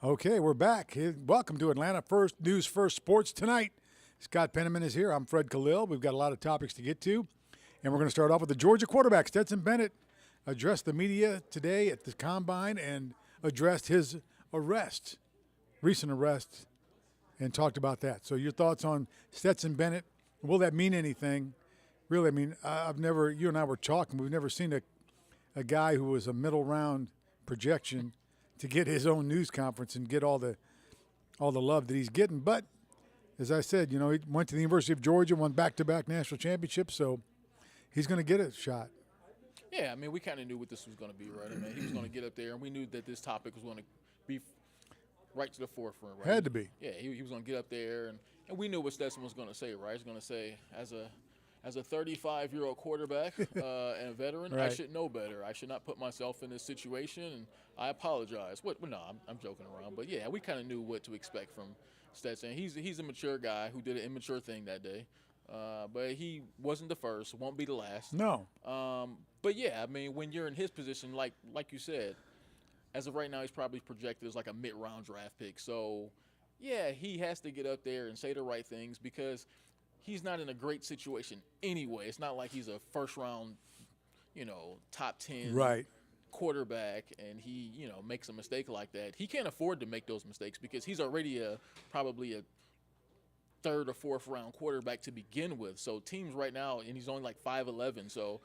Okay, we're back. Welcome to Atlanta First News First Sports Tonight. Scott Penniman is here. I'm Fred Khalil. We've got a lot of topics to get to, and we're going to start off with the Georgia quarterback. Stetson Bennett addressed the media today at the Combine and addressed his recent arrest, and talked about that. So your thoughts on Stetson Bennett? Will that mean anything? Really, I mean, you and I were talking, we've never seen a guy who was a middle round projection to get his own news conference and get all the love that he's getting. But as I said, he went to the University of Georgia, won back-to-back national championships, so he's going to get a shot. Yeah, I mean, we kind of knew what this was going to be, right? I mean, he was going to get up there, and we knew that this topic was going to be right to the forefront, right? Had to be. Yeah, he was going to get up there, and we knew what Stetson was going to say, right? He's going to say, as a 35-year-old quarterback and a veteran, Right. I should know better. I should not put myself in this situation, and I apologize. No, I'm joking around. But, yeah, we kind of knew what to expect from Stetson. He's a mature guy who did an immature thing that day. But he wasn't the first, won't be the last. No. But, yeah, I mean, when you're in his position, like you said, as of right now, he's probably projected as like a mid-round draft pick. So, yeah, he has to get up there and say the right things because he's not in a great situation anyway. It's not like he's a first-round, top 10 Right. quarterback and he, makes a mistake like that. He can't afford to make those mistakes because he's already probably a third or fourth round quarterback to begin with. So teams right now, and he's only like 5'11", so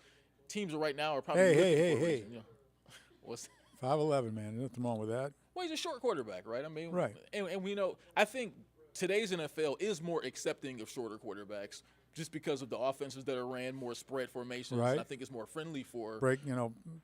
teams right now are probably Hey. What's 5'11", man. Nothing wrong with that. Well, he's a short quarterback, right? I mean, Right. And we know. I think today's NFL is more accepting of shorter quarterbacks just because of the offenses that are ran, more spread formations. Right. I think it's more friendly for Break,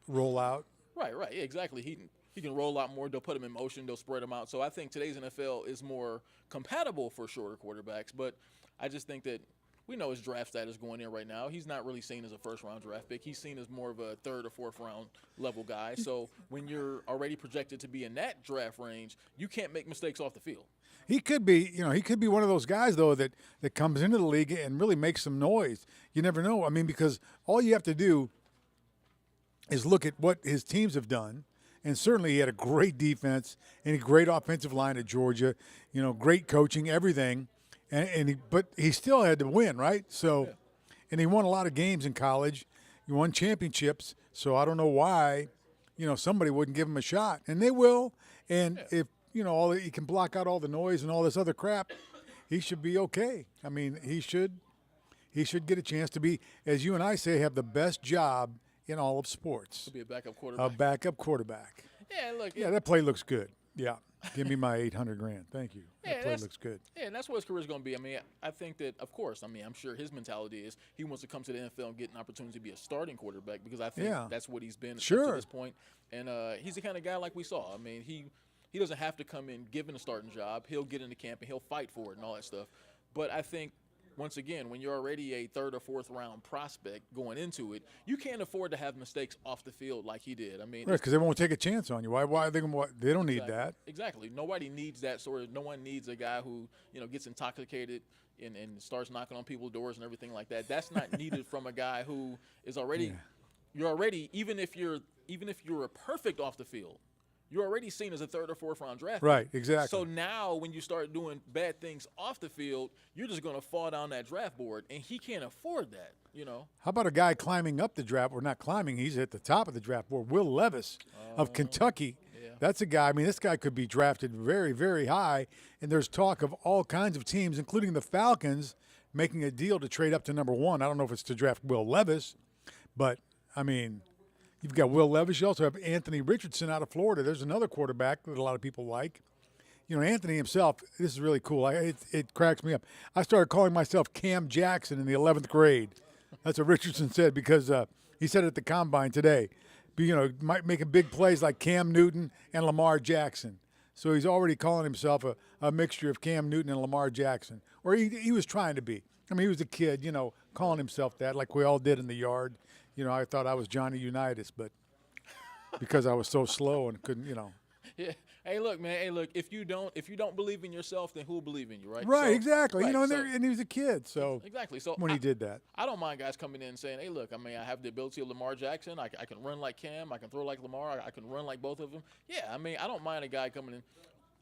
roll out. Right. Yeah, exactly. He can roll out more. They'll put him in motion. They'll spread him out. So I think today's NFL is more compatible for shorter quarterbacks. But I just think that we know his draft status going in right now. He's not really seen as a first-round draft pick. He's seen as more of a third or fourth-round level guy. So when you're already projected to be in that draft range, you can't make mistakes off the field. He could be, he could be one of those guys, though, that comes into the league and really makes some noise. You never know. I mean, because all you have to do is look at what his teams have done. And certainly he had a great defense and a great offensive line at Georgia, great coaching, everything. But he still had to win, right? So, Yeah. And he won a lot of games in college. He won championships. So I don't know why, somebody wouldn't give him a shot. And they will. And if, he can block out all the noise and all this other crap, he should be okay. I mean, he should get a chance to be, as you and I say, have the best job in all of sports. To be a backup quarterback. A backup quarterback. Yeah, look. Yeah, that play looks good. Yeah. Give me my $800,000. Thank you. Yeah, That play looks good. Yeah, and that's what his career is going to be. I mean, I think that, of course, I'm sure his mentality is he wants to come to the NFL and get an opportunity to be a starting quarterback because I think that's what he's been up Sure. to this point. And he's the kind of guy like we saw. I mean, he doesn't have to come in given a starting job. He'll get into camp and he'll fight for it and all that stuff. But I think, once again, when you're already a third or fourth round prospect going into it, you can't afford to have mistakes off the field like he did. I mean, Right, because they won't take a chance on you. Why are they going to? They don't need exactly. that. Exactly. Nobody needs that sort of. No one needs a guy who gets intoxicated and starts knocking on people's doors and everything like that. That's not needed from a guy who is already. Yeah. You're already even if you're a perfect off the field, you're already seen as a third or fourth round draft pick. Right, exactly. So now when you start doing bad things off the field, you're just going to fall down that draft board, and he can't afford that. How about a guy climbing up the draft, or not climbing? He's at the top of the draft board. Will Levis of Kentucky. Yeah. That's a guy. I mean, this guy could be drafted very, very high. And there's talk of all kinds of teams, including the Falcons, making a deal to trade up to number one. I don't know if it's to draft Will Levis, but I mean, you've got Will Levis. You also have Anthony Richardson out of Florida. There's another quarterback that a lot of people like. Anthony himself, this is really cool. It cracks me up. I started calling myself Cam Jackson in the 11th grade. That's what Richardson said because he said it at the Combine today. Might making big plays like Cam Newton and Lamar Jackson. So he's already calling himself a mixture of Cam Newton and Lamar Jackson. Or he was trying to be. I mean, he was a kid, calling himself that like we all did in the yard. I thought I was Johnny Unitas, but because I was so slow and couldn't, Yeah. Hey, look, man. Hey, look. If you don't believe in yourself, then who'll believe in you, right? Right, So- exactly. right, And he was a kid, so exactly. So when he did that. I don't mind guys coming in and saying, "Hey, look. I mean, I have the ability of Lamar Jackson. I can run like Cam. I can throw like Lamar. I can run like both of them." Yeah. I mean, I don't mind a guy coming in.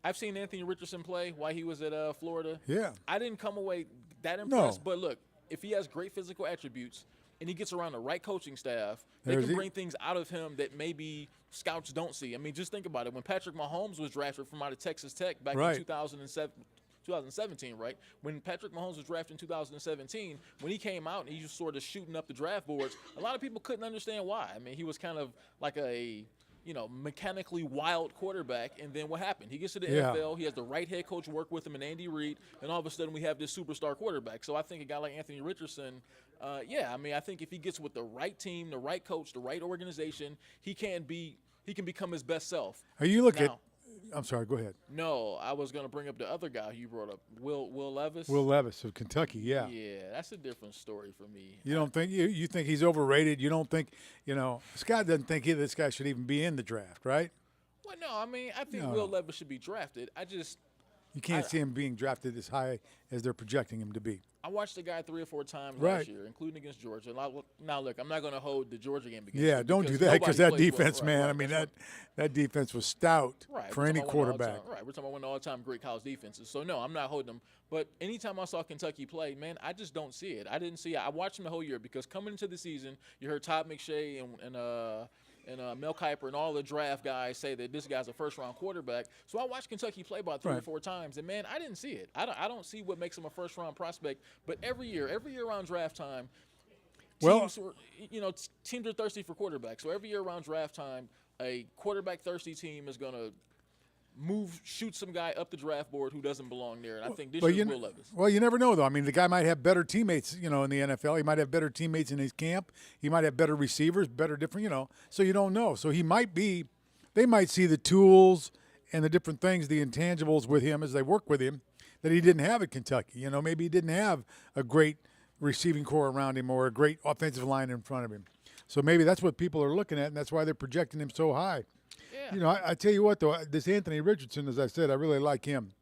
I've seen Anthony Richardson play while he was at Florida. Yeah. I didn't come away that No. impressed. But look, if he has great physical attributes and he gets around the right coaching staff, they There's can he- bring things out of him that maybe scouts don't see. I mean, just think about it. When Patrick Mahomes was drafted from out of Texas Tech back Right. in 2017, right? When Patrick Mahomes was drafted in 2017, when he came out and he was sort of shooting up the draft boards, a lot of people couldn't understand why. I mean, he was kind of like a mechanically wild quarterback. And then what happened? He gets to the Yeah. NFL. He has the right head coach work with him and Andy Reid. And all of a sudden we have this superstar quarterback. So I think a guy like Anthony Richardson, I think if he gets with the right team, the right coach, the right organization, he can become his best self. Are you looking? Now, I'm sorry. Go ahead. no, I was going to bring up the other guy you brought up, Will Levis. Will Levis of Kentucky. Yeah. Yeah, that's a different story for me. You don't think you think he's overrated? You don't think Scott doesn't think this guy should even be in the draft, right? Well, no, I mean, I think No. Will Levis should be drafted. You can't see him being drafted as high as they're projecting him to be. I watched the guy 3 or 4 times Right. last year, including against Georgia. Now, look, I'm not going to hold the Georgia game against Yeah, you don't do because that because nobody that plays well. defense, Right, man. right, I mean that's that defense was stout right. for We're any talking about one of the quarterback. all-time- Right, we're talking about one of the all-time great college defenses. So, no, I'm not holding them. But anytime I saw Kentucky play, man, I just don't see it. I didn't see it. I watched them the whole year because coming into the season, you heard Todd McShay and Mel Kiper and all the draft guys say that this guy's a first-round quarterback. So I watched Kentucky play about 3 or Right. 4 times, and, man, I didn't see it. I don't see what makes him a first-round prospect. But every year around draft time, Well- teams are thirsty for quarterbacks. So every year around draft time, a quarterback-thirsty team is going to shoot some guy up the draft board who doesn't belong there. And I think this Well, year's Will Levis. Well, you never know, though. I mean, the guy might have better teammates, in the NFL. He might have better teammates in his camp. He might have better receivers, different. So you don't know. So they might see the tools and the different things, the intangibles with him as they work with him that he didn't have at Kentucky. Maybe he didn't have a great receiving core around him or a great offensive line in front of him. So maybe that's what people are looking at, and that's why they're projecting him so high. Yeah. I tell you what, though, this Anthony Richardson, as I said, I really like him.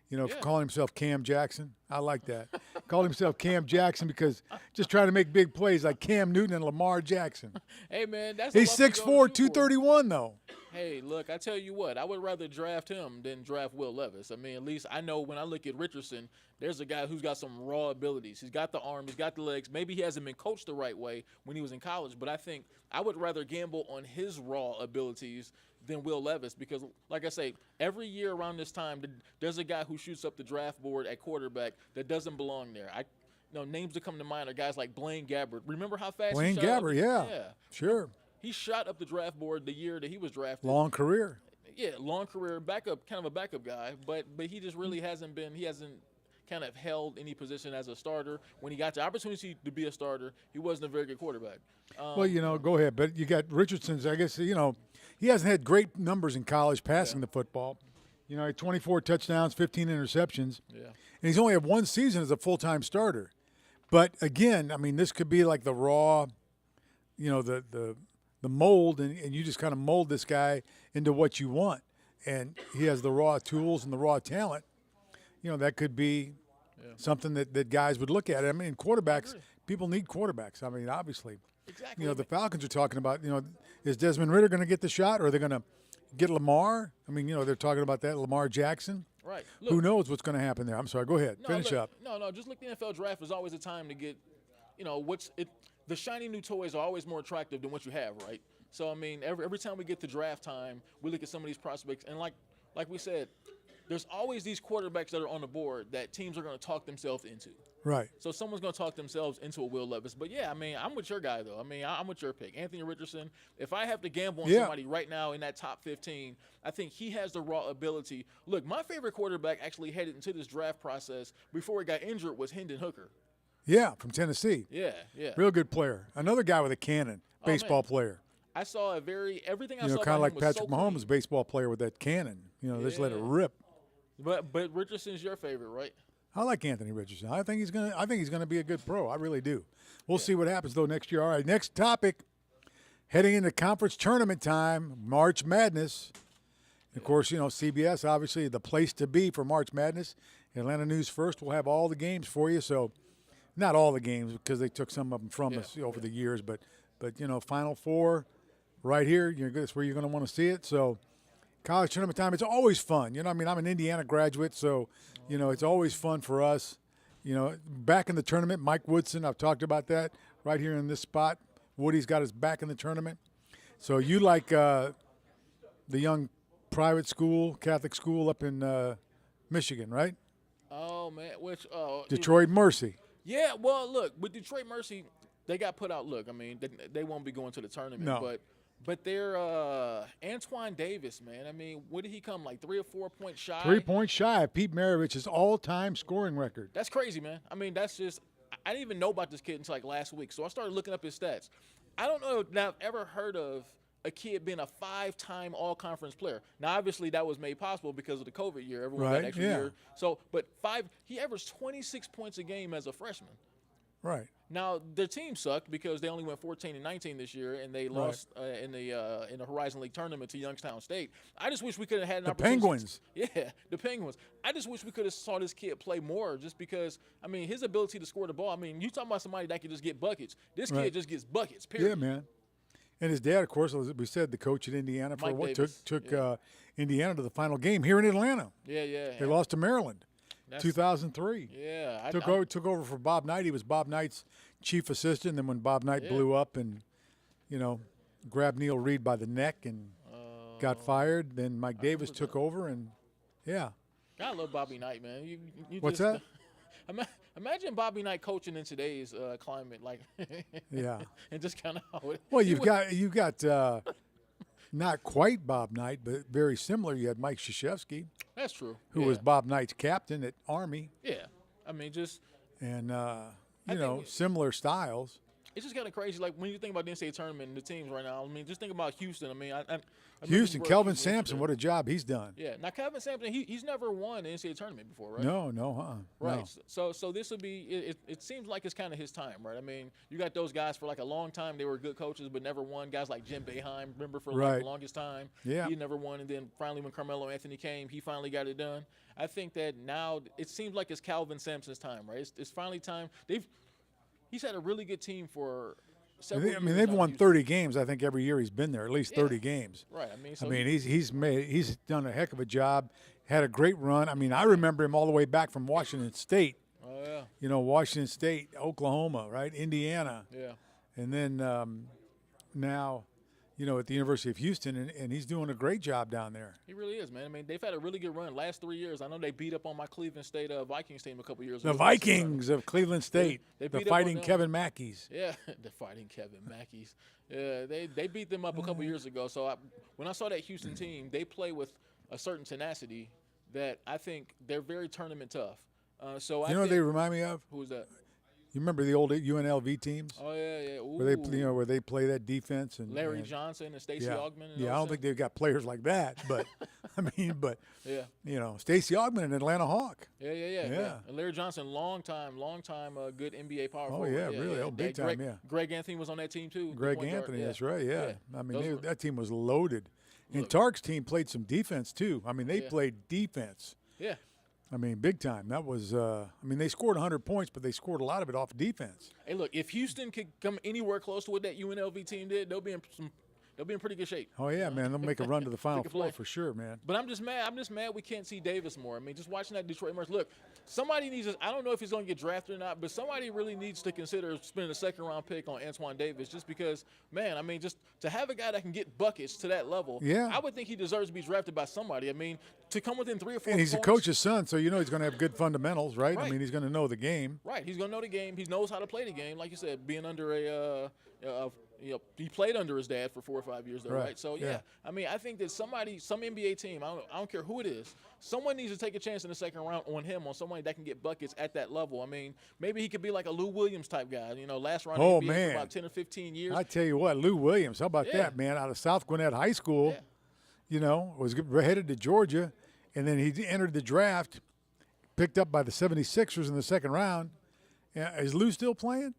Yeah. Calling himself Cam Jackson. I like that. Called himself Cam Jackson because just trying to make big plays like Cam Newton and Lamar Jackson. Hey, man, that's He's a lucky 6'4", goal to shoot for. 231, though. Hey, look, I tell you what, I would rather draft him than draft Will Levis. I mean, at least I know when I look at Richardson, there's a guy who's got some raw abilities. He's got the arm, he's got the legs. Maybe he hasn't been coached the right way when he was in college, but I think I would rather gamble on his raw abilities than Will Levis because, like I say, every year around this time, there's a guy who shoots up the draft board at quarterback that doesn't belong there. Names that come to mind are guys like Blaine Gabbert. Remember how fast Blaine he shot Gabbert, up? yeah. Sure. He shot up the draft board the year that he was drafted. Long career. Yeah, long career, kind of a backup guy, but he just really hasn't kind of held any position as a starter. When he got the opportunity to be a starter, he wasn't a very good quarterback. Well, go ahead. But you got Richardson's, I guess, he hasn't had great numbers in college passing the football. He had 24 touchdowns, 15 interceptions. Yeah. And he's only had one season as a full-time starter. But, again, I mean, this could be like the raw, the mold, and you just kind of mold this guy into what you want. And he has the raw tools and the raw talent. That could be something that guys would look at. I mean, quarterbacks, people need quarterbacks. I mean, obviously. Exactly. The Falcons are talking about, is Desmond Ridder going to get the shot or are they going to get Lamar? I mean, they're talking about that, Lamar Jackson. Right. Who Look, knows what's going to happen there? I'm sorry. Go ahead. Finish up. No, just look, the NFL draft is always a time to get, the shiny new toys are always more attractive than what you have, right? So, I mean, every time we get to draft time, we look at some of these prospects, and like we said, there's always these quarterbacks that are on the board that teams are going to talk themselves into. Right. So someone's going to talk themselves into a Will Levis. But, yeah, I mean, I'm with your guy, though. I mean, I'm with your pick. Anthony Richardson, if I have to gamble on somebody right now in that top 15, I think he has the raw ability. Look, my favorite quarterback actually headed into this draft process before he got injured was Hendon Hooker. Yeah, from Tennessee. Yeah. Real good player. Another guy with a cannon, baseball player. I saw everything I saw Kind of like about him was Patrick so Mahomes, clean. baseball player with that cannon. Just let it rip. But Richardson's your favorite, right? I like Anthony Richardson. I think he's gonna be a good pro. I really do. We'll see what happens though next year. All right, next topic. Heading into conference tournament time, March Madness. Of course, CBS obviously the place to be for March Madness. Atlanta News First will have all the games for you. So, not all the games because they took some of them from us over the years, but Final Four, right here. That's where you're going to want to see it. So, college tournament time, it's always fun. You know, I mean, I'm an Indiana graduate, so, you know, it's always fun for us. You know, back in the tournament, Mike Woodson, I've talked about that right here in this spot. Woody's got his back in the tournament. So you like the young private school, Catholic school up in Michigan, right? Oh, man. Detroit Mercy. Yeah, well, look, with Detroit Mercy, they got put out. Look, I mean, they won't be going to the tournament. No. But they're Antoine Davis, man. I mean, what did he come, like 3 or 4 points shy? 3 points shy of Pete Maravich's all-time scoring record. That's crazy, man. I mean, that's just – I didn't even know about this kid until, like, last week. So I started looking up his stats. I don't know that I've ever heard of a kid being a 5-time all-conference player. Now, obviously, that was made possible because of the COVID year. Everyone got an extra year. So, but he averaged 26 points a game as a freshman. Right. Now, their team sucked because they only went 14-19 this year, and they lost in the Horizon League tournament to Youngstown State. I just wish we could have had an opportunity. The Penguins. Yeah, the Penguins. I just wish we could have saw this kid play more just because, I mean, his ability to score the ball. I mean, you talking about somebody that can just get buckets. This kid just gets buckets, period. Yeah, man. And his dad, of course, as we said, the coach at Indiana for Mike what Davis. took Indiana to the final game here in Atlanta. Yeah. They lost to Maryland, 2003. Yeah. Took over for Bob Knight. He was Bob Knight's chief assistant. And then when Bob Knight blew up and, you know, grabbed Neil Reed by the neck and got fired, then Mike Davis took over. And, yeah. I love Bobby Knight, man. What's that? Imagine Bobby Knight coaching in today's climate, like, yeah, and just kind of. Well, you've got not quite Bob Knight, but very similar. You had Mike Krzyzewski. That's true. Who was Bob Knight's captain at Army. Yeah, I mean, just and you know, similar styles. It's just kind of crazy. Like when you think about the NCAA tournament and the teams right now. I mean, just think about Houston. I mean, Houston, Kelvin Sampson, what a job he's done. Yeah. Now, Kelvin Sampson, he's never won the NCAA tournament before, right? No. Right. No. So this would be. It seems like it's kind of his time, right? I mean, you got those guys for like a long time. They were good coaches, but never won. Guys like Jim Boeheim, remember for like the longest time. Yeah. He never won, and then finally when Carmelo Anthony came, he finally got it done. I think that now it seems like it's Kelvin Sampson's time, right? It's finally time. He's had a really good team for. I mean, they've won 30 games. I think every year he's been there, at least 30 games. Right. I mean, he's done a heck of a job. Had a great run. I mean, I remember him all the way back from Washington State. Oh yeah. You know, Washington State, Oklahoma, right? Indiana. Yeah. And then now, you know, at the University of Houston, and he's doing a great job down there. He really is, man. I mean, they've had a really good run last 3 years. I know they beat up on my Cleveland State Vikings team a couple years ago. The Vikings of Cleveland State, they the beat up Fighting on them. Kevin Mackeys. Yeah, the Fighting Kevin Mackeys. Yeah, they beat them up a couple years ago. So when I saw that Houston team, they play with a certain tenacity that I think they're very tournament tough. So You know what they remind me of? Who is that? You remember the old UNLV teams? Oh yeah. Ooh. Where they play that defense and Larry Johnson and Stacey Augmon. Yeah, I don't think they've got players like that, but yeah, you know, Stacey Augmon, an Atlanta Hawk. Yeah. And Larry Johnson, long time, good NBA power Oh forward. yeah, really, big time. Yeah. Greg Anthony was on that team too. Greg Anthony, that's right. Yeah, I mean that team was loaded, and Look. Tark's team played some defense too. I mean they played defense. Yeah. I mean, big time. That was, I mean, they scored 100 points, but they scored a lot of it off defense. Hey, look, if Houston could come anywhere close to what that UNLV team did, they'll be in pretty good shape. Oh, yeah, man. They'll make a run to the Final Four for sure, man. But I'm just mad we can't see Davis more. I mean, just watching that Detroit Mercy. Look, somebody needs – I don't know if he's going to get drafted or not, but somebody really needs to consider spending a second-round pick on Antoine Davis just because, man, I mean, just to have a guy that can get buckets to that level, I would think he deserves to be drafted by somebody. I mean, to come within 3 or 4 And he's points, a coach's son, so you know he's going to have good fundamentals, right? I mean, he's going to know the game. Right. He's going to know the game. He knows how to play the game. Like you said, being under he played under his dad for 4 or 5 years, though, right? So, yeah. I mean, I think that some NBA team, I don't care who it is, someone needs to take a chance in the second round on him, on somebody that can get buckets at that level. I mean, maybe he could be like a Lou Williams type guy, you know, last round NBA for about 10 or 15 years. I tell you what, Lou Williams, how about that, man? Out of South Gwinnett High School, you know, was headed to Georgia, and then he entered the draft, picked up by the 76ers in the second round. Is Lou still playing?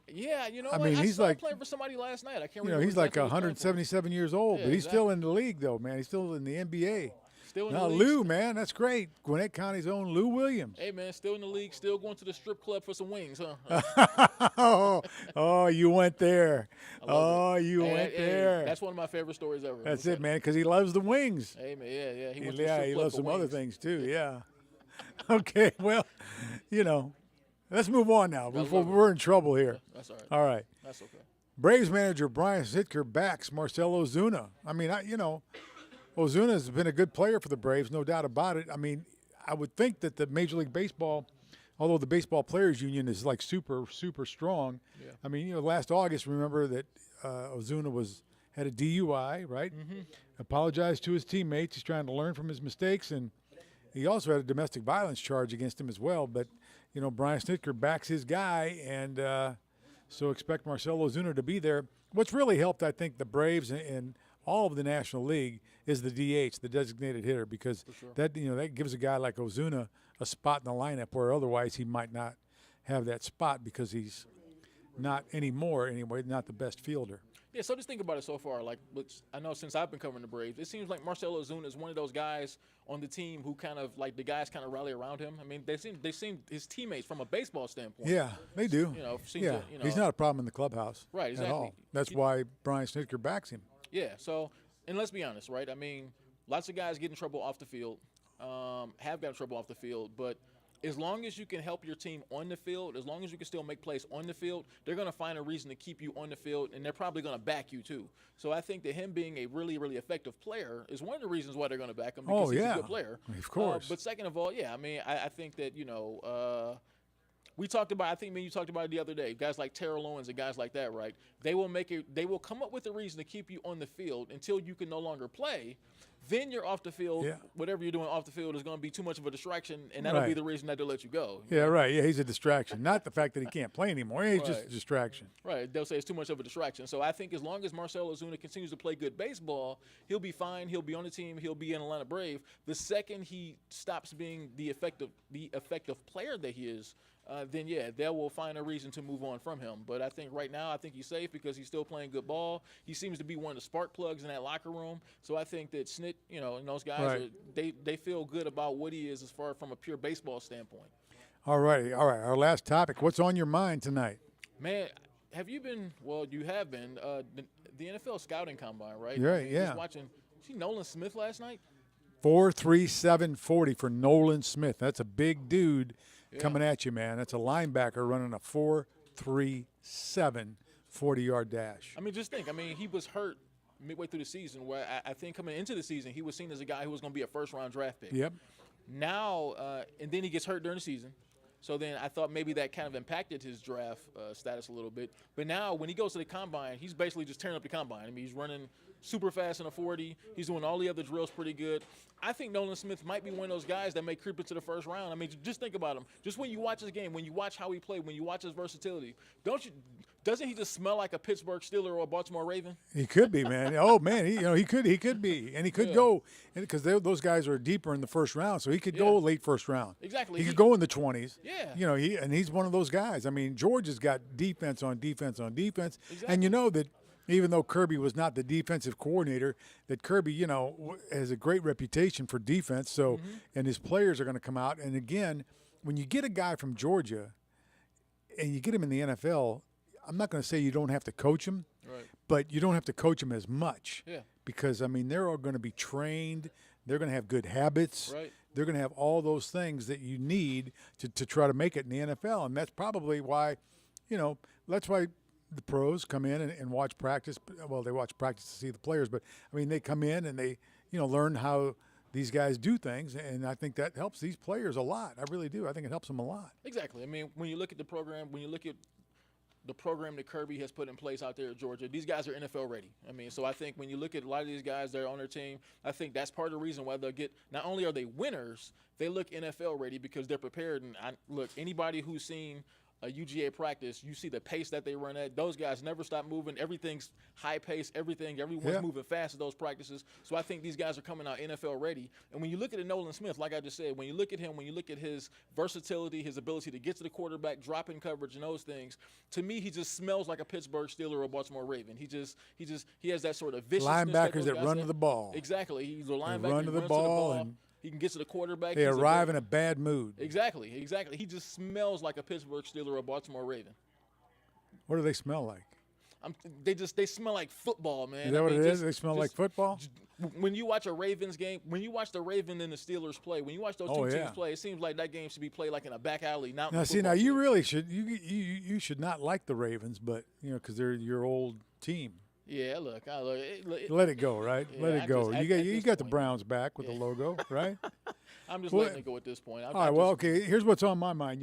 Yeah, you know I what? mean, he's like playing for somebody last night. I can't remember. You know, he's like 177 years old, but he's exactly. still in the league, though, man. He's still in the NBA. Still in the Now, league. Lou, man, that's great. Gwinnett County's own Lou Williams. Hey, man, still in the league, still going to the strip club for some wings, huh? oh, you went there. I love it. You went there. That's one of my favorite stories ever. That's it, man, because he loves the wings. Hey, man, yeah. He went to the strip Yeah, he club loves for some other wings. things, too, yeah. Okay, well, let's move on now before love it. we're in trouble here. That's all right. All right. That's okay. Braves manager Brian Sitker backs Marcell Ozuna. I mean, Ozuna's been a good player for the Braves, no doubt about it. I mean, I would think that the Major League Baseball, although the Baseball Players Union is like super, super strong. Yeah. I mean, last August, remember that Ozuna had a DUI, right? Mm-hmm. Apologized to his teammates. He's trying to learn from his mistakes, and he also had a domestic violence charge against him as well. But, Brian Snitker backs his guy, and so expect Marcell Ozuna to be there. What's really helped, I think, the Braves and all of the National League is the DH, the designated hitter, because that gives a guy like Ozuna a spot in the lineup where otherwise he might not have that spot because he's not anymore anyway, not the best fielder. Yeah, so just think about it so far. Like, I know since I've been covering the Braves, it seems like Marcell Ozuna is one of those guys on the team who kind of like the guys kind of rally around him. I mean, they seem his teammates from a baseball standpoint. Yeah, they do. He's not a problem in the clubhouse. Right, exactly. At all. That's why Brian Snitker backs him. Yeah. So, and let's be honest, right? I mean, lots of guys get in trouble off the field, have got in trouble off the field, but as long as you can help your team on the field, as long as you can still make plays on the field, they're going to find a reason to keep you on the field, and they're probably going to back you too. So I think that him being a really, really effective player is one of the reasons why they're going to back him, because he's a good player. Of course. But second of all, I mean, I think that, we talked about, I think me and you talked about it the other day, guys like Terrell Owens and guys like that, right? They will come up with a reason to keep you on the field until you can no longer play. Then you're off the field. Yeah. Whatever you're doing off the field is going to be too much of a distraction, and that'll be the reason that they'll let you go. Yeah, right. Yeah, he's a distraction. Not the fact that he can't play anymore. He's just a distraction. Right. They'll say it's too much of a distraction. So I think as long as Marcell Ozuna continues to play good baseball, he'll be fine. He'll be on the team. He'll be in Atlanta Brave. The second he stops being the effective player that he is, then they will find a reason to move on from him. But I think right now, I think he's safe because he's still playing good ball. He seems to be one of the spark plugs in that locker room. So I think that Snit, and those guys, they feel good about what he is as far from a pure baseball standpoint. All right. Our last topic. What's on your mind tonight? Man, have you been? Well, you have been. The NFL scouting combine, right? Right. Yeah. Just watching. See Nolan Smith last night. 4.3740 for Nolan Smith. That's a big dude coming at you, man. That's a linebacker running a 4.37 40-yard dash. I mean, just think. I mean, he was hurt midway through the season, where I think coming into the season, he was seen as a guy who was going to be a first-round draft pick. Yep. Now, and then he gets hurt during the season. So then I thought maybe that kind of impacted his draft status a little bit. But now when he goes to the combine, he's basically just tearing up the combine. I mean, he's running super fast in a 40. He's doing all the other drills pretty good. I think Nolan Smith might be one of those guys that may creep into the first round. I mean, just think about him. Just when you watch his game, when you watch how he played, when you watch his versatility, doesn't he just smell like a Pittsburgh Steeler or a Baltimore Raven? He could be, man. Oh man, he could be, and he could go, because those guys are deeper in the first round, so he could go late first round. Exactly. He could go in the 20s. Yeah. He's one of those guys. I mean, George has got defense on defense on defense, and that even though Kirby was not the defensive coordinator, that Kirby, has a great reputation for defense. So, and his players are going to come out. And again, when you get a guy from Georgia, and you get him in the NFL. I'm not going to say you don't have to coach him, but you don't have to coach him as much. Yeah. Because, I mean, they're all going to be trained. They're going to have good habits. Right. They're going to have all those things that you need to try to make it in the NFL. And that's probably why, that's why the pros come in and watch practice. Well, they watch practice to see the players. But, I mean, they come in and they, learn how these guys do things. And I think that helps these players a lot. I really do. I think it helps them a lot. Exactly. I mean, when you look at the program, when you look at the program that Kirby has put in place out there at Georgia, these guys are NFL ready. I mean, so I think when you look at a lot of these guys that are on their team, I think that's part of the reason why they'll get, not only are they winners, they look NFL ready because they're prepared. And look, anybody who's seen a UGA practice, you see the pace that they run at. Those guys never stop moving. Everything's high pace. Everyone's moving fast at those practices. So I think these guys are coming out NFL ready. And when you look at Nolan Smith, like I just said, when you look at him, when you look at his versatility, his ability to get to the quarterback, drop in coverage, and those things, to me, he just smells like a Pittsburgh Steeler or a Baltimore Raven. He has that sort of viciousness. Linebackers that run to the ball. Exactly. He's a linebacker. They run to the ball, and he can get to the quarterback. They arrive in a bad mood. Exactly. He just smells like a Pittsburgh Steeler or a Baltimore Raven. What do they smell like? They smell like football, man. Is that what it is? They smell like football? When you watch a Ravens game, when you watch the Raven and the Steelers play, when you watch those two teams play, it seems like that game should be played like in a back alley. Now you really should. You should not like the Ravens, but because they're your old team. Yeah, look. Let it go, right? Yeah, Let it go. You got the Browns back with the logo, right? I'm just letting it go at this point. All right. Well, okay. Here's what's on my mind.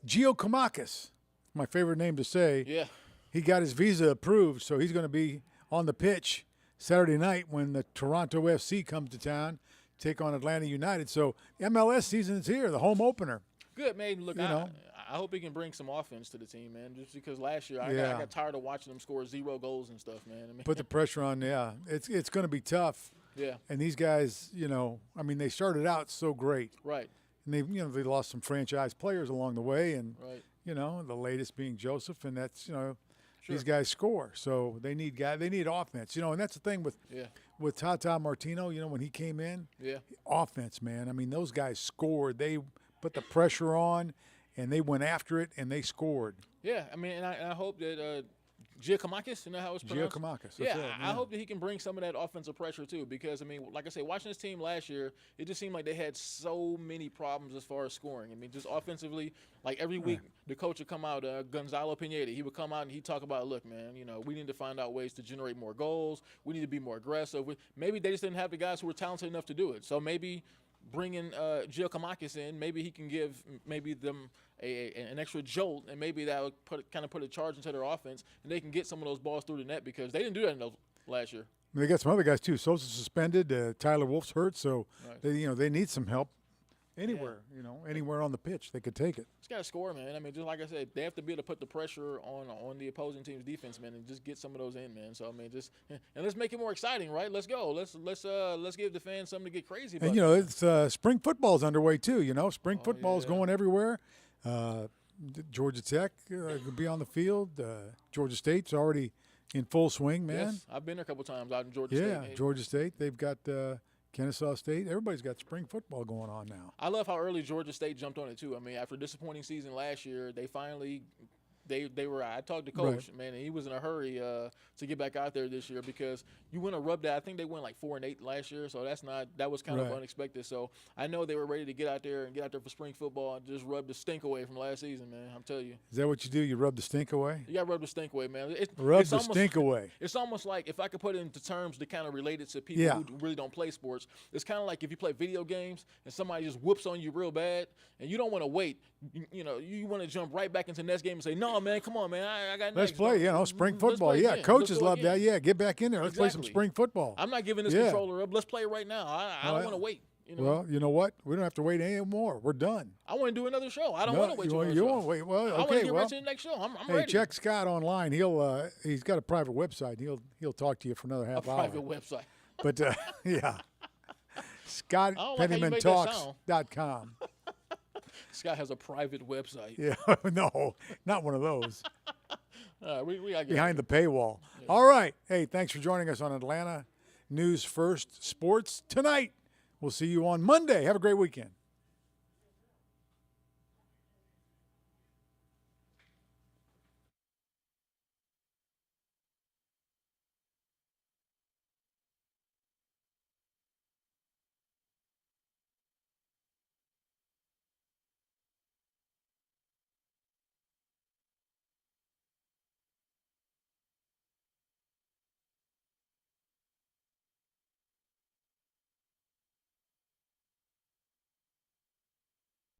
Gio Kamakis, my favorite name to say. Yeah. He got his visa approved, so he's going to be on the pitch Saturday night when the Toronto FC comes to town, take on Atlanta United. So MLS season is here, the home opener. Good, man. Look, I hope he can bring some offense to the team, man. Just because last year I got tired of watching them score 0 goals and stuff, man. Put the pressure on. Yeah, it's going to be tough. Yeah. And these guys, they started out so great. Right. And they lost some franchise players along the way, and right. The latest being Joseph, and that's Sure. These guys score, so they need offense. And that's the thing with Tata Martino. When he came in, offense, man. I mean, those guys scored. They put the pressure on, and they went after it, and they scored. Yeah, I mean, and I hope that Giacomakis, how it's pronounced? Giacomakis. Yeah, I hope that he can bring some of that offensive pressure too, because like I say, watching this team last year, it just seemed like they had so many problems as far as scoring. I mean, just offensively, like every week the coach would come out, Gonzalo Pineda, he would come out and he'd talk about, look, man, we need to find out ways to generate more goals. We need to be more aggressive. Maybe they just didn't have the guys who were talented enough to do it. So maybe bringing Giacomakis in, maybe he can give them an extra jolt, and maybe that would put a charge into their offense, and they can get some of those balls through the net, because they didn't do that last year. They got some other guys too. Sosa suspended. Tyler Wolf's hurt, so they need some help anywhere. Anywhere on the pitch, they could take it. Just got to score, man. I mean, just like I said, they have to be able to put the pressure on the opposing team's defense, man, and just get some of those in, man. So I mean, and let's make it more exciting, right? Let's go. Let's give the fans something to get crazy about. And it's spring football's underway too. Spring football's going everywhere. Georgia Tech could be on the field. Georgia State's already in full swing, man. Yes, I've been there a couple times out in Georgia State. Yeah, Georgia State. They've got Kennesaw State. Everybody's got spring football going on now. I love how early Georgia State jumped on it too. I mean, after a disappointing season last year, they finally they were. I talked to Coach, man, and he was in a hurry to get back out there this year, because you want to rub that. I think they went like 4-8 last year, so that was kind of unexpected. So I know they were ready to get out there for spring football and just rub the stink away from last season, man. I'm telling you. Is that what you do? You rub the stink away? You got to rub the stink away, man. Rub the stink away. It's almost like, if I could put it into terms to kind of relate it to people who really don't play sports, it's kind of like if you play video games and somebody just whoops on you real bad, and you don't want to wait. You want to jump right back into the next game and say, no, man, come on, man, I got next. Let's play, spring football. Play Coaches love that. Yeah, get back in there. Let's play some spring football. I'm not giving this controller up. Let's play it right now. I don't want to wait. Well, you know what? We don't have to wait anymore. We're done. I want to do another show. I don't want to wait. You won't wait. Well, okay. I want to get right to the next show. I'm ready. Check Scott online. He's got a private website. He'll talk to you for another half hour. A private website. But yeah, ScottPennymanTalks.com. Scott has a private website. Yeah, no, not one of those. We got behind the paywall. Yeah. All right. Hey, thanks for joining us on Atlanta News First Sports Tonight. We'll see you on Monday. Have a great weekend.